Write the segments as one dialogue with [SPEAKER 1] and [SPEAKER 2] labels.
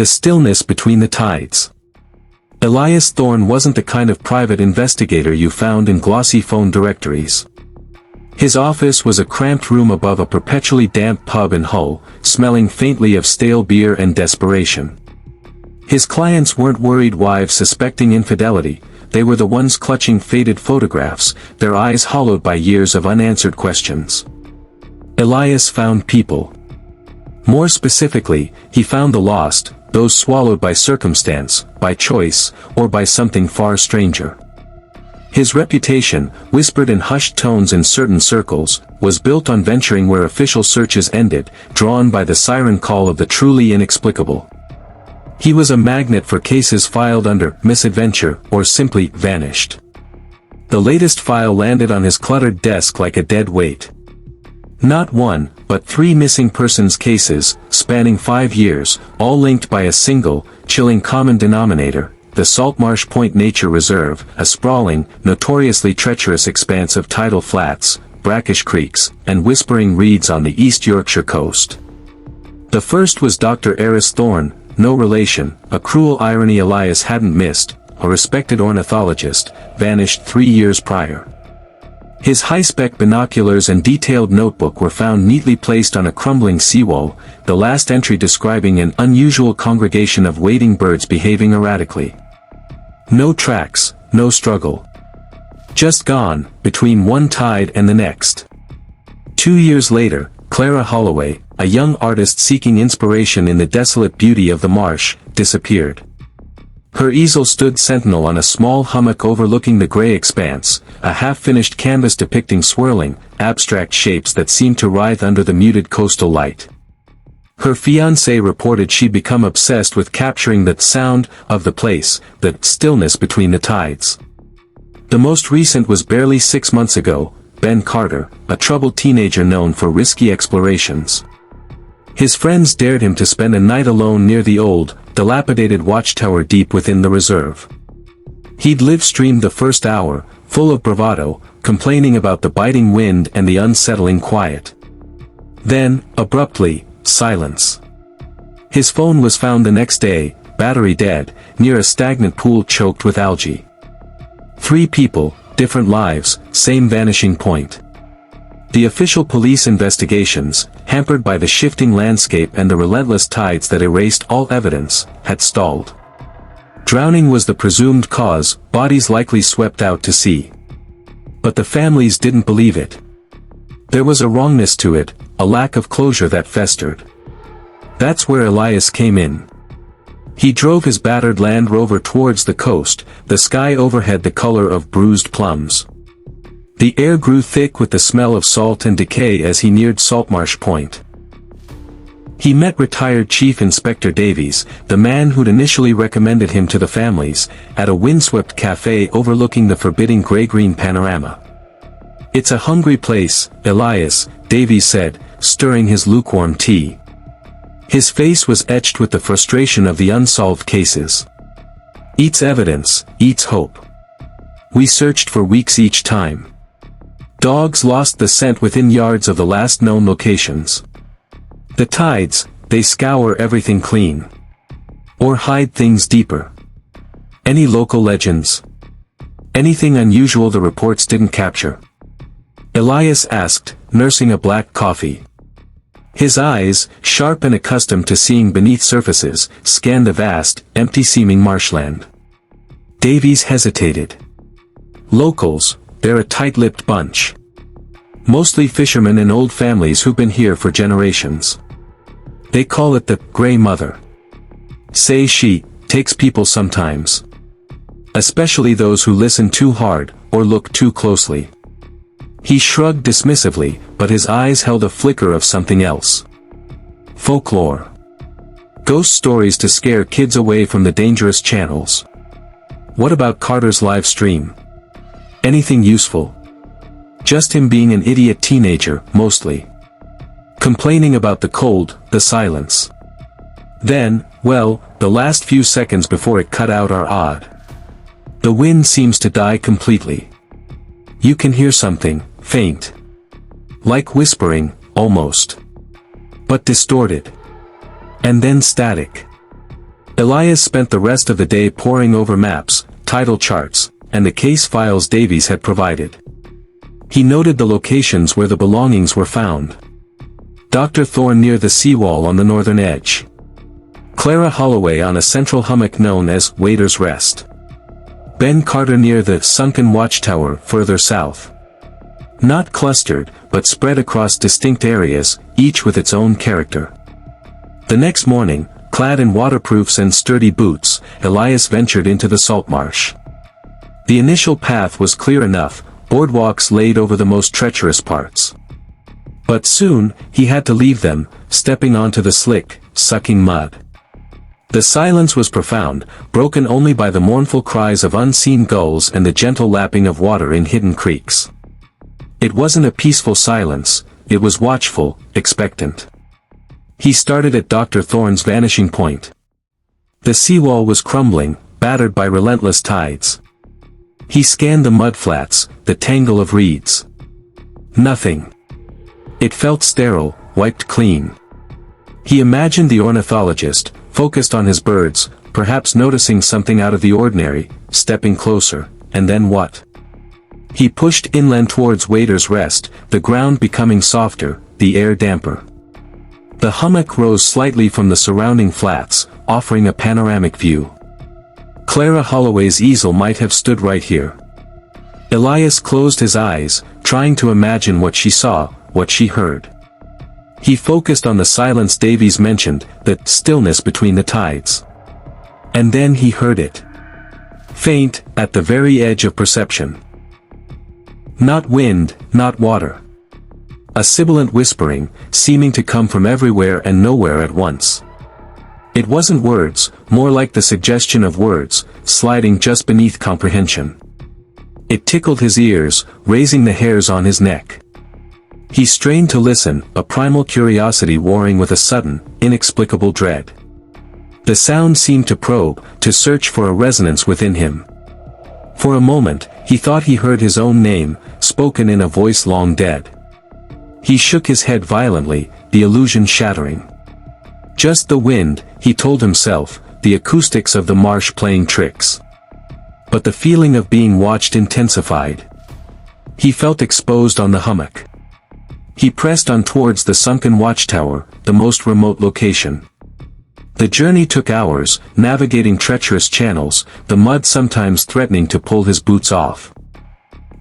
[SPEAKER 1] The stillness between the tides. Elias Thorne wasn't the kind of private investigator you found in glossy phone directories. His office was a cramped room above a perpetually damp pub in Hull, smelling faintly of stale beer and desperation. His clients weren't worried wives suspecting infidelity, they were the ones clutching faded photographs, their eyes hollowed by years of unanswered questions. Elias found people. More specifically, he found the lost, those swallowed by circumstance, by choice, or by something far stranger. His reputation, whispered in hushed tones in certain circles, was built on venturing where official searches ended, drawn by the siren call of the truly inexplicable. He was a magnet for cases filed under misadventure or simply vanished. The latest file landed on his cluttered desk like a dead weight. Not one, but 3 missing persons cases, spanning 5 years, all linked by a single, chilling common denominator, the Saltmarsh Point Nature Reserve, a sprawling, notoriously treacherous expanse of tidal flats, brackish creeks, and whispering reeds on the East Yorkshire coast. The first was Dr. Aris Thorne, no relation, a cruel irony Elias hadn't missed, a respected ornithologist, vanished 3 years prior. His high-spec binoculars and detailed notebook were found neatly placed on a crumbling seawall, the last entry describing an unusual congregation of wading birds behaving erratically. No tracks, no struggle. Just gone, between one tide and the next. 2 years later, Clara Holloway, a young artist seeking inspiration in the desolate beauty of the marsh, disappeared. Her easel stood sentinel on a small hummock overlooking the grey expanse, a half-finished canvas depicting swirling, abstract shapes that seemed to writhe under the muted coastal light. Her fiancé reported she'd become obsessed with capturing that sound of the place, the stillness between the tides. The most recent was barely 6 months ago, Ben Carter, a troubled teenager known for risky explorations. His friends dared him to spend a night alone near the old, dilapidated watchtower deep within the reserve. He'd live-streamed the first hour, full of bravado, complaining about the biting wind and the unsettling quiet. Then, abruptly, silence. His phone was found the next day, battery dead, near a stagnant pool choked with algae. 3 people, different lives, same vanishing point. The official police investigations, hampered by the shifting landscape and the relentless tides that erased all evidence, had stalled. Drowning was the presumed cause, bodies likely swept out to sea. But the families didn't believe it. There was a wrongness to it, a lack of closure that festered. That's where Elias came in. He drove his battered Land Rover towards the coast, the sky overhead the color of bruised plums. The air grew thick with the smell of salt and decay as he neared Saltmarsh Point. He met retired Chief Inspector Davies, the man who'd initially recommended him to the families, at a windswept cafe overlooking the forbidding grey-green panorama. "It's a hungry place, Elias," Davies said, stirring his lukewarm tea. His face was etched with the frustration of the unsolved cases. "Eats evidence, eats hope. We searched for weeks each time. Dogs lost the scent within yards of the last known locations. The tides, they scour everything clean. Or hide things deeper. Any local legends? Anything unusual the reports didn't capture?" Elias asked, nursing a black coffee. His eyes, sharp and accustomed to seeing beneath surfaces, scanned the vast, empty-seeming marshland. Davies hesitated. "Locals, they're a tight-lipped bunch. Mostly fishermen and old families who've been here for generations. They call it the Grey Mother. Say she takes people sometimes. Especially those who listen too hard, or look too closely." He shrugged dismissively, but his eyes held a flicker of something else. "Folklore. Ghost stories to scare kids away from the dangerous channels. What about Carter's live stream? Anything useful? Just him being an idiot teenager, mostly. Complaining about the cold, the silence. Then, well, the last few seconds before it cut out are odd. The wind seems to die completely. You can hear something, faint. Like whispering, almost. But distorted. And then static. Elias spent the rest of the day poring over maps, tidal charts, and the case files Davies had provided. He noted the locations where the belongings were found. Dr. Thorne near the seawall on the northern edge. Clara Holloway on a central hummock known as Waiter's Rest. Ben Carter near the sunken watchtower further south. Not clustered, but spread across distinct areas, each with its own character. The next morning, clad in waterproofs and sturdy boots, Elias ventured into the Saltmarsh. The initial path was clear enough, boardwalks laid over the most treacherous parts. But soon, he had to leave them, stepping onto the slick, sucking mud. The silence was profound, broken only by the mournful cries of unseen gulls and the gentle lapping of water in hidden creeks. It wasn't a peaceful silence, it was watchful, expectant. He started at Dr. Thorne's vanishing point. The seawall was crumbling, battered by relentless tides. He scanned the mudflats, the tangle of reeds. Nothing. It felt sterile, wiped clean. He imagined the ornithologist, focused on his birds, perhaps noticing something out of the ordinary, stepping closer, and then what? He pushed inland towards Waiter's Rest, the ground becoming softer, the air damper. The hummock rose slightly from the surrounding flats, offering a panoramic view. Clara Holloway's easel might have stood right here. Elias closed his eyes, trying to imagine what she saw, what she heard. He focused on the silence Davies mentioned, the stillness between the tides. And then he heard it. Faint, at the very edge of perception. Not wind, not water. A sibilant whispering, seeming to come from everywhere and nowhere at once. It wasn't words, more like the suggestion of words, sliding just beneath comprehension. It tickled his ears, raising the hairs on his neck. He strained to listen, a primal curiosity warring with a sudden, inexplicable dread. The sound seemed to probe, to search for a resonance within him. For a moment, he thought he heard his own name, spoken in a voice long dead. He shook his head violently, the illusion shattering. Just the wind, he told himself, the acoustics of the marsh playing tricks. But the feeling of being watched intensified. He felt exposed on the hummock. He pressed on towards the sunken watchtower, the most remote location. The journey took hours, navigating treacherous channels, the mud sometimes threatening to pull his boots off.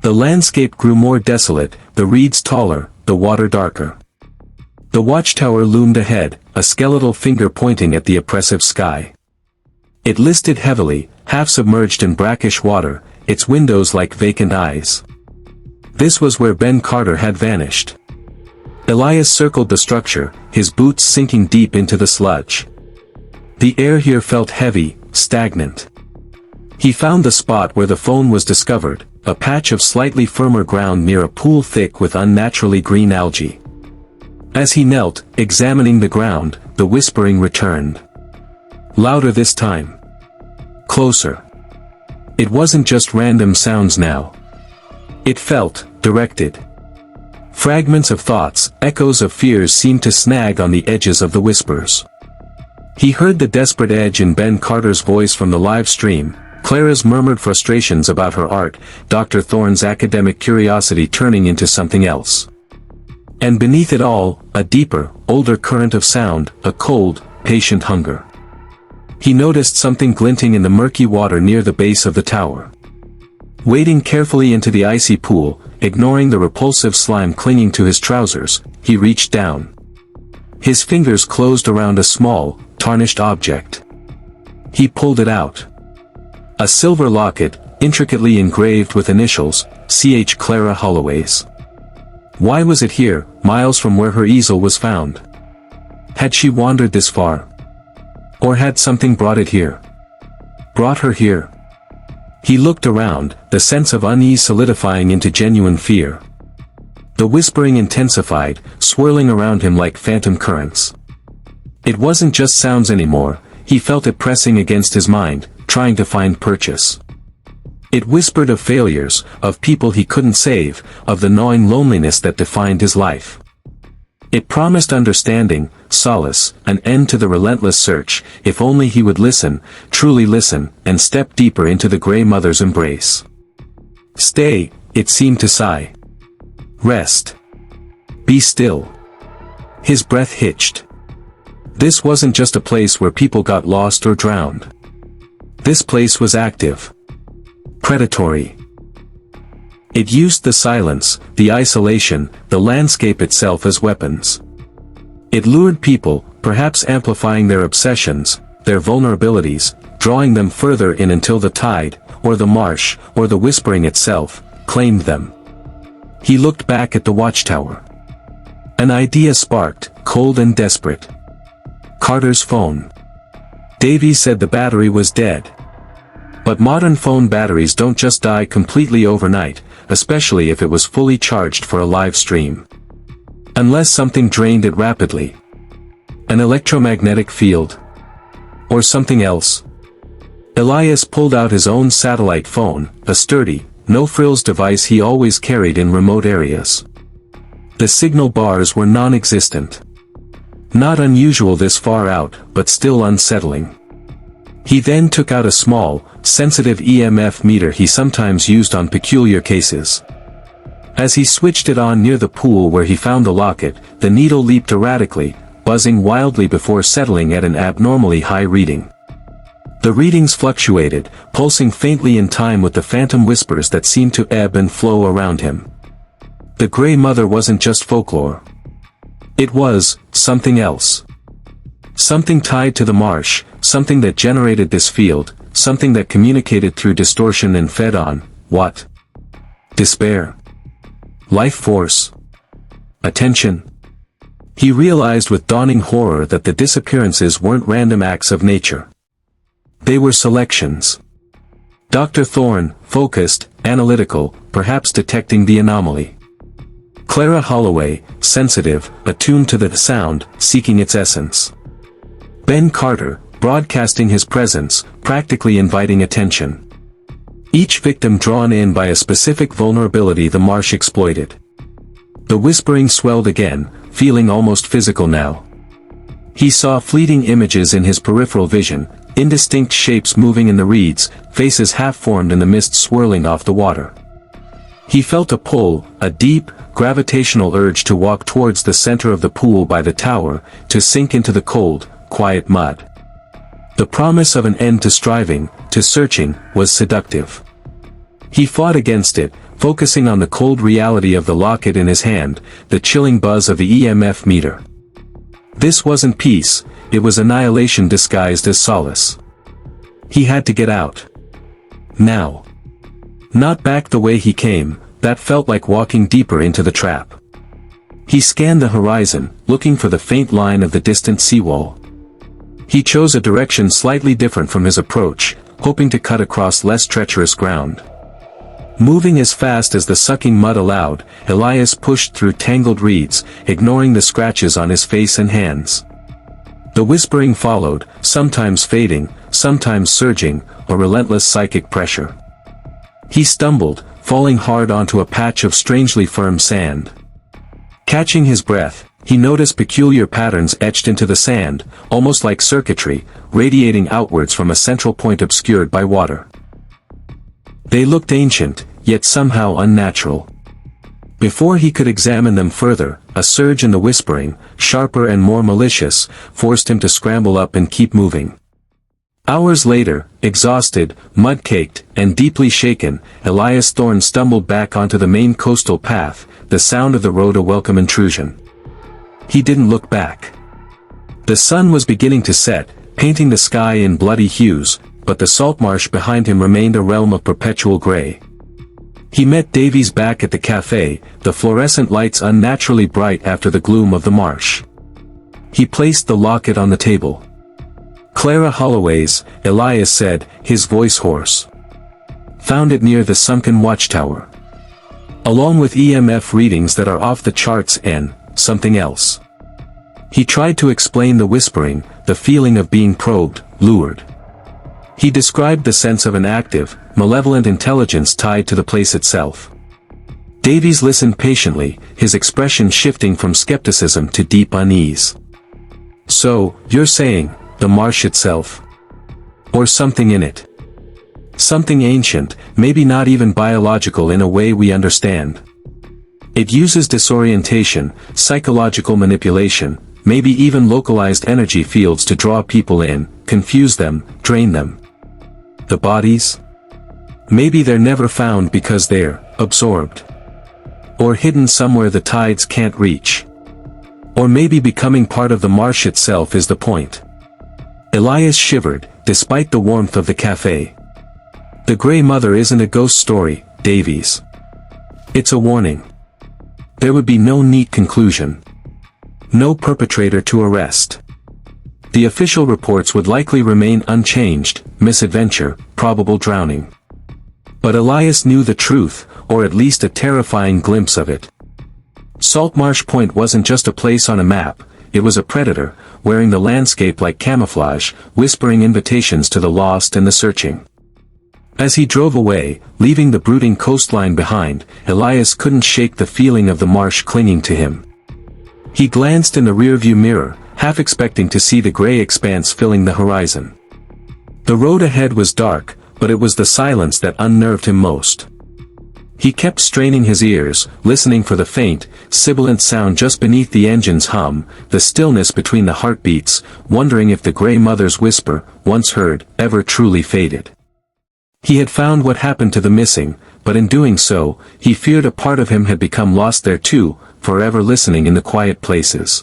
[SPEAKER 1] The landscape grew more desolate, the reeds taller, the water darker. The watchtower loomed ahead, a skeletal finger pointing at the oppressive sky. It listed heavily, half submerged in brackish water, its windows like vacant eyes. This was where Ben Carter had vanished. Elias circled the structure, his boots sinking deep into the sludge. The air here felt heavy, stagnant. He found the spot where the phone was discovered, a patch of slightly firmer ground near a pool thick with unnaturally green algae. As he knelt, examining the ground, the whispering returned. Louder this time. Closer. It wasn't just random sounds now. It felt, directed. Fragments of thoughts, echoes of fears seemed to snag on the edges of the whispers. He heard the desperate edge in Ben Carter's voice from the live stream, Clara's murmured frustrations about her art, Dr. Thorne's academic curiosity turning into something else. And beneath it all, a deeper, older current of sound, a cold, patient hunger. He noticed something glinting in the murky water near the base of the tower. Wading carefully into the icy pool, ignoring the repulsive slime clinging to his trousers, he reached down. His fingers closed around a small, tarnished object. He pulled it out. A silver locket, intricately engraved with initials, C.H. Clara Holloway's. Why was it here, miles from where her easel was found? Had she wandered this far? Or had something brought it here? Brought her here? He looked around, the sense of unease solidifying into genuine fear. The whispering intensified, swirling around him like phantom currents. It wasn't just sounds anymore, he felt it pressing against his mind, trying to find purchase. It whispered of failures, of people he couldn't save, of the gnawing loneliness that defined his life. It promised understanding, solace, an end to the relentless search, if only he would listen, truly listen, and step deeper into the Grey Mother's embrace. Stay, it seemed to sigh. Rest. Be still. His breath hitched. This wasn't just a place where people got lost or drowned. This place was active. Predatory. It used the silence, the isolation, the landscape itself as weapons. It lured people, perhaps amplifying their obsessions, their vulnerabilities, drawing them further in until the tide, or the marsh, or the whispering itself, claimed them. He looked back at the watchtower. An idea sparked, cold and desperate. Carter's phone. Davy said the battery was dead. But modern phone batteries don't just die completely overnight, especially if it was fully charged for a live stream. Unless something drained it rapidly. An electromagnetic field. Or something else. Elias pulled out his own satellite phone, a sturdy, no-frills device he always carried in remote areas. The signal bars were non-existent. Not unusual this far out, but still unsettling. He then took out a small, sensitive EMF meter he sometimes used on peculiar cases. As he switched it on near the pool where he found the locket, the needle leaped erratically, buzzing wildly before settling at an abnormally high reading. The readings fluctuated, pulsing faintly in time with the phantom whispers that seemed to ebb and flow around him. The Grey Mother wasn't just folklore. It was something else. Something tied to the marsh, something that generated this field, something that communicated through distortion and fed on, what? Despair. Life force. Attention. He realized with dawning horror that the disappearances weren't random acts of nature. They were selections. Dr. Thorne, focused, analytical, perhaps detecting the anomaly. Clara Holloway, sensitive, attuned to the sound, seeking its essence. Ben Carter, broadcasting his presence, practically inviting attention. Each victim drawn in by a specific vulnerability the marsh exploited. The whispering swelled again, feeling almost physical now. He saw fleeting images in his peripheral vision, indistinct shapes moving in the reeds, faces half-formed in the mist swirling off the water. He felt a pull, a deep, gravitational urge to walk towards the center of the pool by the tower, to sink into the cold, quiet mud. The promise of an end to striving, to searching, was seductive. He fought against it, focusing on the cold reality of the locket in his hand, the chilling buzz of the EMF meter. This wasn't peace, it was annihilation disguised as solace. He had to get out. Now. Not back the way he came, that felt like walking deeper into the trap. He scanned the horizon, looking for the faint line of the distant seawall. He chose a direction slightly different from his approach, hoping to cut across less treacherous ground. Moving as fast as the sucking mud allowed, Elias pushed through tangled reeds, ignoring the scratches on his face and hands. The whispering followed, sometimes fading, sometimes surging, a relentless psychic pressure. He stumbled, falling hard onto a patch of strangely firm sand. Catching his breath, he noticed peculiar patterns etched into the sand, almost like circuitry, radiating outwards from a central point obscured by water. They looked ancient, yet somehow unnatural. Before he could examine them further, a surge in the whispering, sharper and more malicious, forced him to scramble up and keep moving. Hours later, exhausted, mud-caked, and deeply shaken, Elias Thorne stumbled back onto the main coastal path, the sound of the road a welcome intrusion. He didn't look back. The sun was beginning to set, painting the sky in bloody hues, but the saltmarsh behind him remained a realm of perpetual gray. He met Davies back at the cafe, the fluorescent lights unnaturally bright after the gloom of the marsh. He placed the locket on the table. Clara Holloway's, Elias said, his voice hoarse. Found it near the sunken watchtower. Along with EMF readings that are off the charts and something else. He tried to explain the whispering, the feeling of being probed, lured. He described the sense of an active, malevolent intelligence tied to the place itself. Davies listened patiently, his expression shifting from skepticism to deep unease. So, you're saying, the marsh itself? Or something in it? Something ancient, maybe not even biological in a way we understand. It uses disorientation, psychological manipulation, maybe even localized energy fields to draw people in, confuse them, drain them. The bodies? Maybe they're never found because they're absorbed. Or hidden somewhere the tides can't reach. Or maybe becoming part of the marsh itself is the point. Elias shivered, despite the warmth of the cafe. The Grey Mother isn't a ghost story, Davies. It's a warning. There would be no neat conclusion. No perpetrator to arrest. The official reports would likely remain unchanged: misadventure, probable drowning. But Elias knew the truth, or at least a terrifying glimpse of it. Saltmarsh Point wasn't just a place on a map, it was a predator, wearing the landscape like camouflage, whispering invitations to the lost and the searching. As he drove away, leaving the brooding coastline behind, Elias couldn't shake the feeling of the marsh clinging to him. He glanced in the rearview mirror, half expecting to see the gray expanse filling the horizon. The road ahead was dark, but it was the silence that unnerved him most. He kept straining his ears, listening for the faint, sibilant sound just beneath the engine's hum, the stillness between the heartbeats, wondering if the Grey Mother's whisper, once heard, ever truly faded. He had found what happened to the missing, but in doing so, he feared a part of him had become lost there too, forever listening in the quiet places.